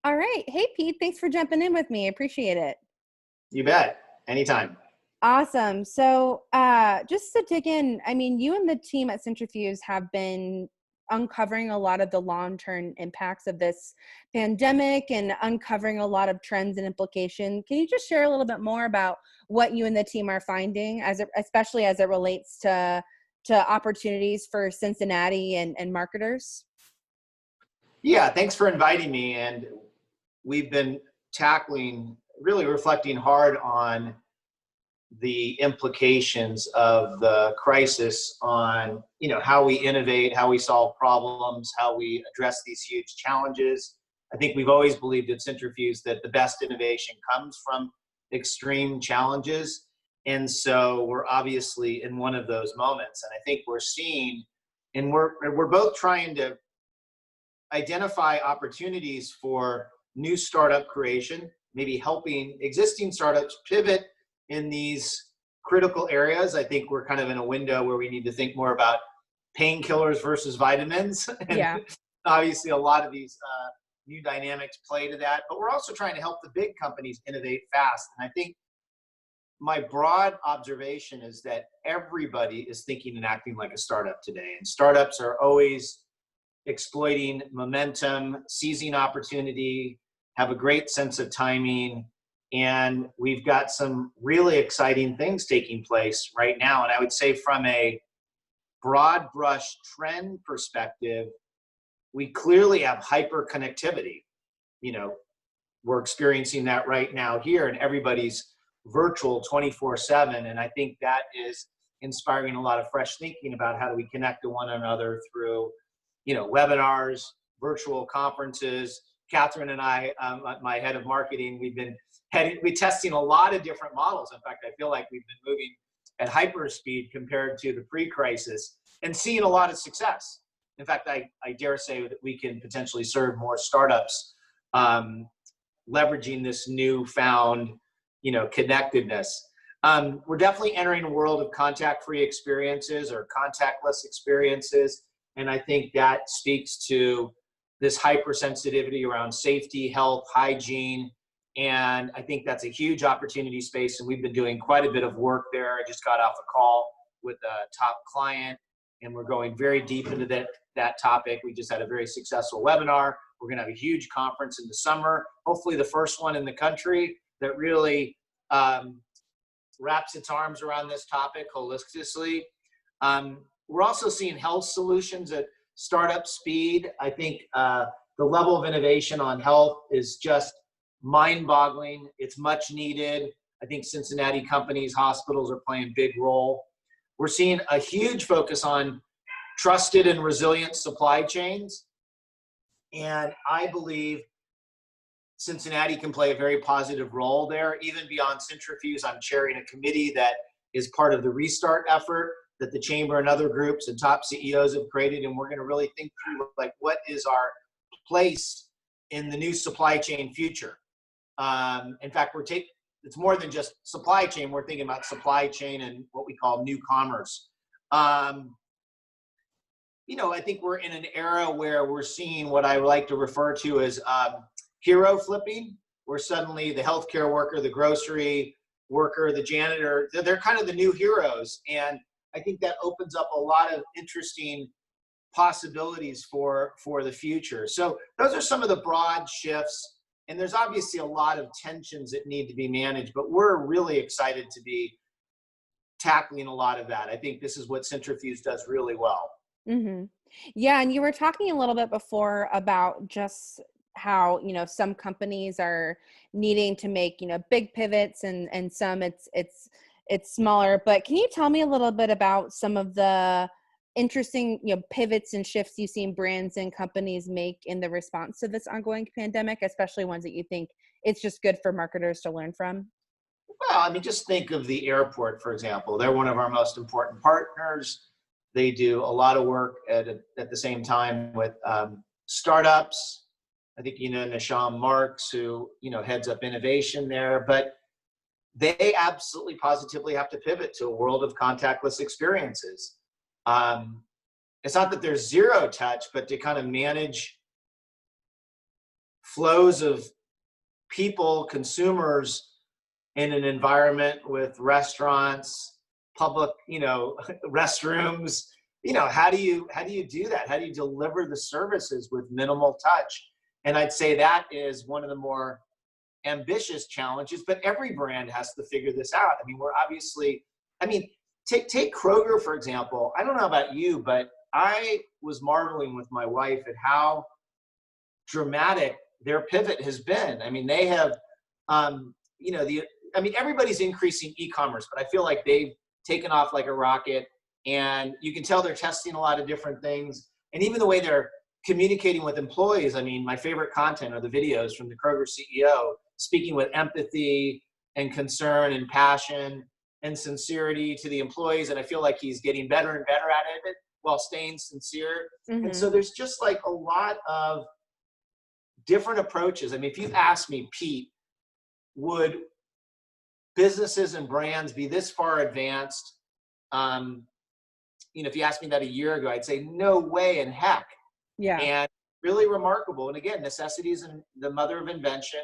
All right. Hey, Pete, thanks for jumping in with me. Appreciate it. You bet. Anytime. Awesome. So, just to dig in, I mean, you and the team at Centrifuge have been uncovering a lot of the long-term impacts of this pandemic and uncovering a lot of trends and implications. Can you just share a little bit more about what you and the team are finding, especially as it relates to opportunities for Cincinnati and marketers? Yeah, thanks for inviting me. And we've been really reflecting hard on the implications of the crisis on, how we innovate, how we solve problems, how we address these huge challenges. I think we've always believed at Centrifuge that the best innovation comes from extreme challenges. And so we're obviously in one of those moments. And I think we're seeing, and we're both trying to identify opportunities for new startup creation, maybe helping existing startups pivot in these critical areas. I think we're kind of in a window where we need to think more about painkillers versus vitamins. And Yeah. obviously a lot of these new dynamics play to that, but we're also trying to help the big companies innovate fast. And I think my broad observation is that everybody is thinking and acting like a startup today. And startups are always exploiting momentum, seizing opportunity, have a great sense of timing. And we've got some really exciting things taking place right now. And I would say from a broad brush trend perspective, we clearly have hyper connectivity. We're experiencing that right now here, and everybody's virtual 24/7. And I think that is inspiring a lot of fresh thinking about how do we connect to one another through webinars, virtual conferences. Catherine and I, my head of marketing, we're testing a lot of different models. In fact, I feel like we've been moving at hyper speed compared to the pre-crisis and seeing a lot of success. In fact, I dare say that we can potentially serve more startups leveraging this newfound, connectedness. We're definitely entering a world of contact-free experiences or contactless experiences. And I think that speaks to this hypersensitivity around safety, health, hygiene. And I think that's a huge opportunity space. And we've been doing quite a bit of work there. I just got off a call with a top client, and we're going very deep into that topic. We just had a very successful webinar. We're going to have a huge conference in the summer, hopefully the first one in the country that really wraps its arms around this topic holistically. We're also seeing health solutions at startup speed. I think the level of innovation on health is just mind-boggling. It's much needed. I think Cincinnati companies, hospitals are playing a big role. We're seeing a huge focus on trusted and resilient supply chains. And I believe Cincinnati can play a very positive role there. Even beyond Centrifuge, I'm chairing a committee that is part of the restart effort that the chamber and other groups and top CEOs have created. And we're going to really think through what is our place in the new supply chain future. In fact, it's more than just supply chain. We're thinking about supply chain and what we call new commerce. I think we're in an era where we're seeing what I like to refer to as hero flipping, where suddenly the healthcare worker, the grocery worker, the janitor, they're kind of the new heroes. And I think that opens up a lot of interesting possibilities for the future. So those are some of the broad shifts. And there's obviously a lot of tensions that need to be managed, but we're really excited to be tackling a lot of that. I think this is what Centrifuge does really well. Mm-hmm. Yeah. And you were talking a little bit before about just how, some companies are needing to make, big pivots and some it's smaller, but can you tell me a little bit about some of the interesting, pivots and shifts you've seen brands and companies make in the response to this ongoing pandemic, especially ones that you think it's just good for marketers to learn from? Well, just think of the airport, for example. They're one of our most important partners. They do a lot of work at the same time with startups. I think, Nisham Marks, who, heads up innovation there, but they absolutely positively have to pivot to a world of contactless experiences. It's not that there's zero touch, but to kind of manage flows of people, consumers, in an environment with restaurants, public, restrooms. How do you do that? How do you deliver the services with minimal touch? And I'd say that is one of the more ambitious challenges, but every brand has to figure this out. I mean, we're obviously, I mean, take Kroger, for example. I don't know about you, but I was marveling with my wife at how dramatic their pivot has been. I mean, they have, everybody's increasing e-commerce, but I feel like they've taken off like a rocket, and you can tell they're testing a lot of different things. And even the way they're communicating with employees. I mean, my favorite content are the videos from the Kroger CEO speaking with empathy and concern and passion and sincerity to the employees. And I feel like he's getting better and better at it while staying sincere. And so there's just like a lot of different approaches. I mean, if you ask me, Pete, would businesses and brands be this far advanced? If you asked me that a year ago, I'd say no way in heck. Yeah. And really remarkable. And again, necessity is the mother of invention,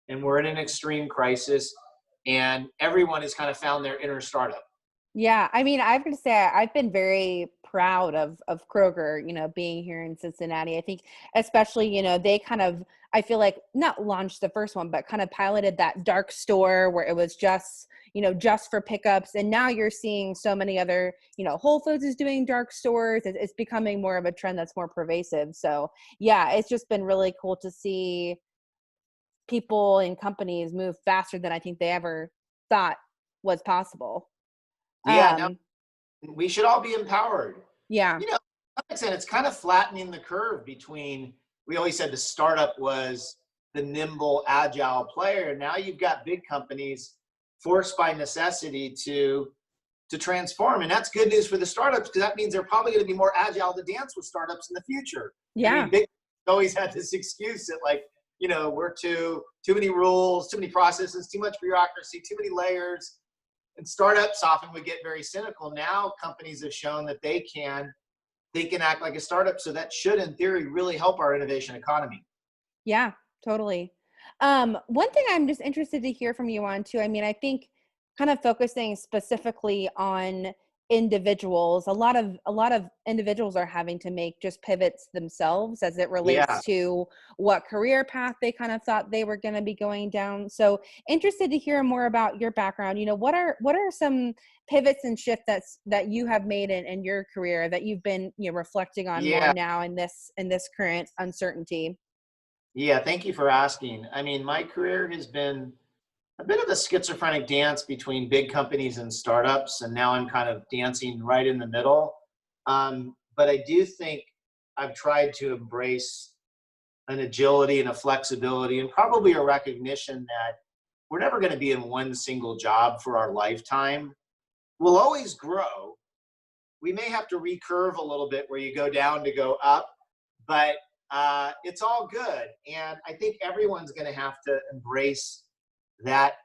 and we're in an extreme crisis, and everyone has kind of found their inner startup. Yeah. I mean, I've got to say, I've been very proud of Kroger, being here in Cincinnati. I think especially, they kind of, I feel like not launched the first one, but kind of piloted that dark store where it was just, just for pickups. And now you're seeing so many other, Whole Foods is doing dark stores. It's becoming more of a trend that's more pervasive. So yeah, it's just been really cool to see people and companies move faster than I think they ever thought was possible. Yeah, no, we should all be empowered. Yeah. To some extent, it's kind of flattening the curve between, we always said the startup was the nimble, agile player. Now you've got big companies forced by necessity to transform. And that's good news for the startups, because that means they're probably going to be more agile to dance with startups in the future. Yeah. I mean, big always had this excuse that we're too many rules, too many processes, too much bureaucracy, too many layers. And startups often would get very cynical. Now companies have shown that they can act like a startup. So that should, in theory, really help our innovation economy. Yeah, totally. One thing I'm just interested to hear from you on too, I mean, I think kind of focusing specifically on individuals, a lot of individuals are having to make just pivots themselves as it relates to what career path they kind of thought they were going to be going down. So interested to hear more about your background. What are some pivots and shifts that you have made in your career that you've been reflecting on more now in this current uncertainty? Yeah, thank you for asking. I mean, my career has been a bit of a schizophrenic dance between big companies and startups, and now I'm kind of dancing right in the middle. But I do think I've tried to embrace an agility and a flexibility, and probably a recognition that we're never going to be in one single job for our lifetime. We'll always grow. We may have to recurve a little bit where you go down to go up, but it's all good. And I think everyone's going to have to embrace that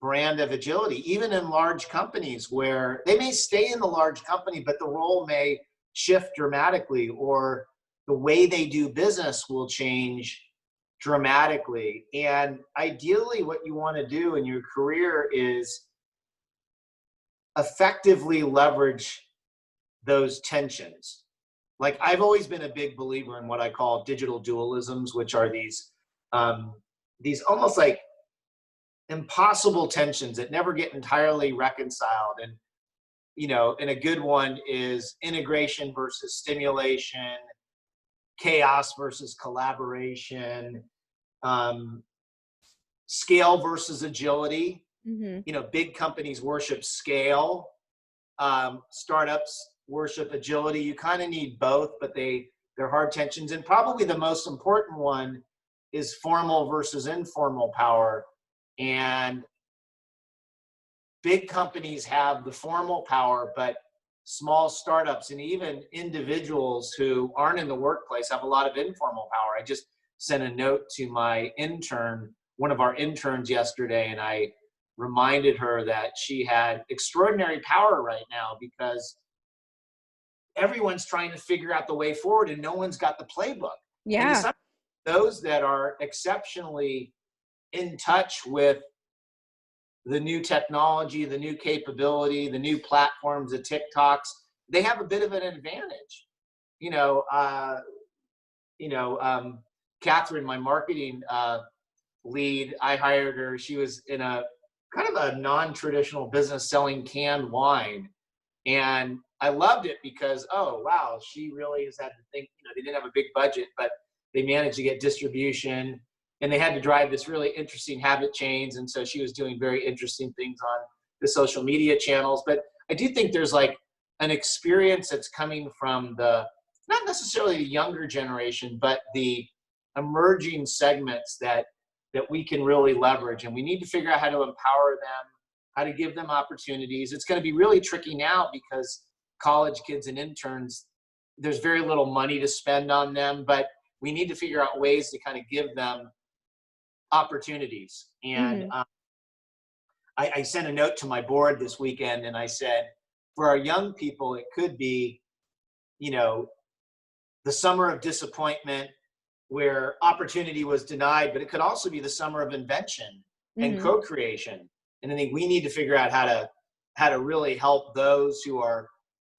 brand of agility, even in large companies where they may stay in the large company, but the role may shift dramatically, or the way they do business will change dramatically. And ideally, what you want to do in your career is effectively leverage those tensions. Like, I've always been a big believer in what I call digital dualisms, which are these almost like impossible tensions that never get entirely reconciled. And and a good one is integration versus stimulation, chaos versus collaboration, scale versus agility. Big companies worship scale, startups worship agility. You kind of need both, but they're hard tensions. And probably the most important one is formal versus informal power. And big companies have the formal power, but small startups and even individuals who aren't in the workplace have a lot of informal power. I just sent a note to my intern, one of our interns yesterday, and I reminded her that she had extraordinary power right now, because everyone's trying to figure out the way forward and no one's got the playbook. Yeah. And those that are exceptionally in touch with the new technology, the new capability, the new platforms, the TikToks, they have a bit of an advantage. You know, uh, Catherine, my marketing lead, I hired her. She was in a kind of a non-traditional business selling canned wine. And I loved it because, oh, wow, she really has had to think, they didn't have a big budget, but they managed to get distribution and they had to drive this really interesting habit change. And so she was doing very interesting things on the social media channels. But I do think there's like an experience that's coming from not necessarily the younger generation, but the emerging segments that we can really leverage. And we need to figure out how to empower them, how to give them opportunities. It's going to be really tricky now because college kids and interns, there's very little money to spend on them, but we need to figure out ways to kind of give them opportunities. And Mm-hmm. I sent a note to my board this weekend and I said, for our young people, it could be, the summer of disappointment where opportunity was denied, but it could also be the summer of invention and Mm-hmm. co-creation. And I think we need to figure out how to really help those who are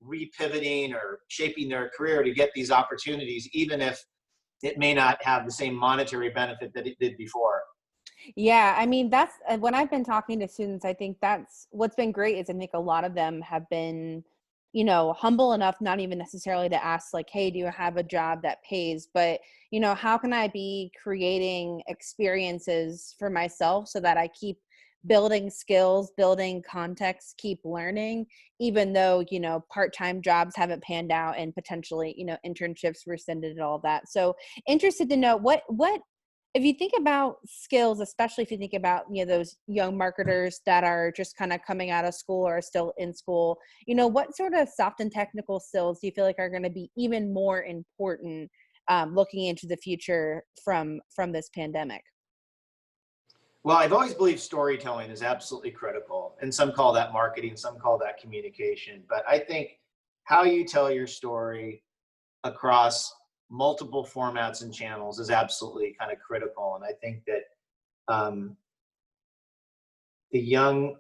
repivoting or shaping their career to get these opportunities, even if it may not have the same monetary benefit that it did before. Yeah, I mean, that's when I've been talking to students, I think that's what's been great is I think a lot of them have been, humble enough, not even necessarily to ask like, hey, do you have a job that pays? But, how can I be creating experiences for myself so that I keep building skills, building context, keep learning, even though, part-time jobs haven't panned out and potentially, internships rescinded and all of that. So interested to know what if you think about skills, especially if you think about, those young marketers that are just kind of coming out of school or still in school, what sort of soft and technical skills do you feel like are going to be even more important looking into the future from this pandemic? Well, I've always believed storytelling is absolutely critical. And some call that marketing, some call that communication. But I think how you tell your story across multiple formats and channels is absolutely kind of critical. And I think that um, the young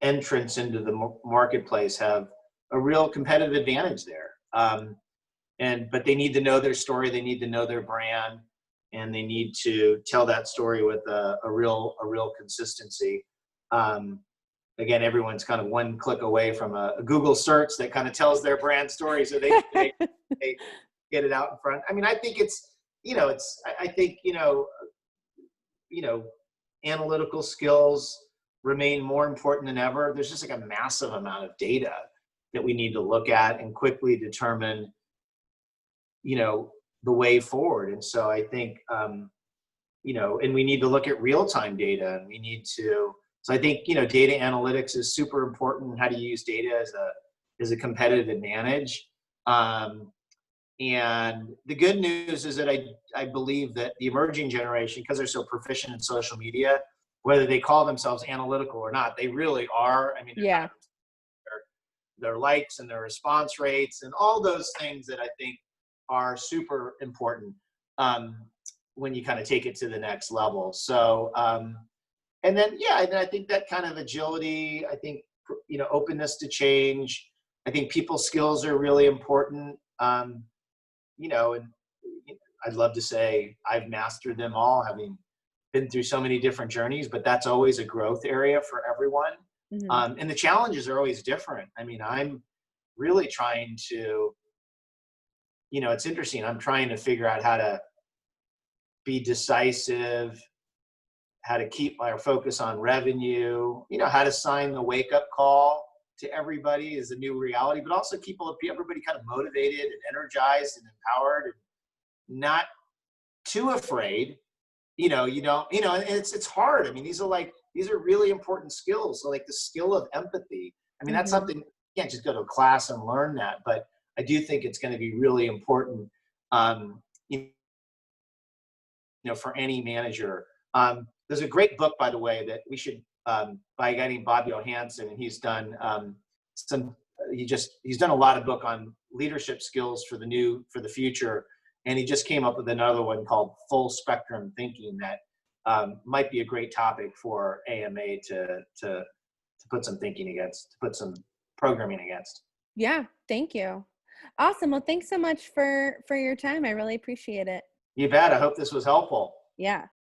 entrants into the marketplace have a real competitive advantage there. But they need to know their story, they need to know their brand, and they need to tell that story with a real consistency. Um, Again, everyone's kind of one click away from a Google search that kind of tells their brand story, so they get it out in front. I mean, I think I think analytical skills remain more important than ever. There's just like a massive amount of data that we need to look at and quickly determine, the way forward. And so I think, and we need to look at real-time data, and so I think, data analytics is super important. How to use data as a competitive advantage. And the good news is that I believe that the emerging generation, because they're so proficient in social media, whether they call themselves analytical or not, they really are. I mean, they're kind Yeah. of their likes and their response rates and all those things that I think are super important when you kind of take it to the next level. So, and then, yeah, and I think that kind of agility, I think, openness to change. I think people skills are really important. And I'd love to say I've mastered them all, having been through so many different journeys, but that's always a growth area for everyone. Hmm. And the challenges are always different. I mean, I'm really trying to, it's interesting. I'm trying to figure out how to be decisive, how to keep my focus on revenue, how to sign the wake up call to everybody is a new reality, but also keep everybody kind of motivated and energized and empowered and not too afraid. You don't, and it's hard. I mean, these are really important skills. So like the skill of empathy. I mean, that's Hmm. something you can't just go to a class and learn that, but I do think it's going to be really important, um, you for any manager. There's a great book, by the way, that we should, by a guy named Bob Johansson, and he's done he's done a lot of book on leadership skills for the future. And he just came up with another one called full spectrum thinking that might be a great topic for AMA to put some thinking against, to put some programming against. Yeah, thank you. Awesome. Well, thanks so much for your time. I really appreciate it. You bet. I hope this was helpful. Yeah.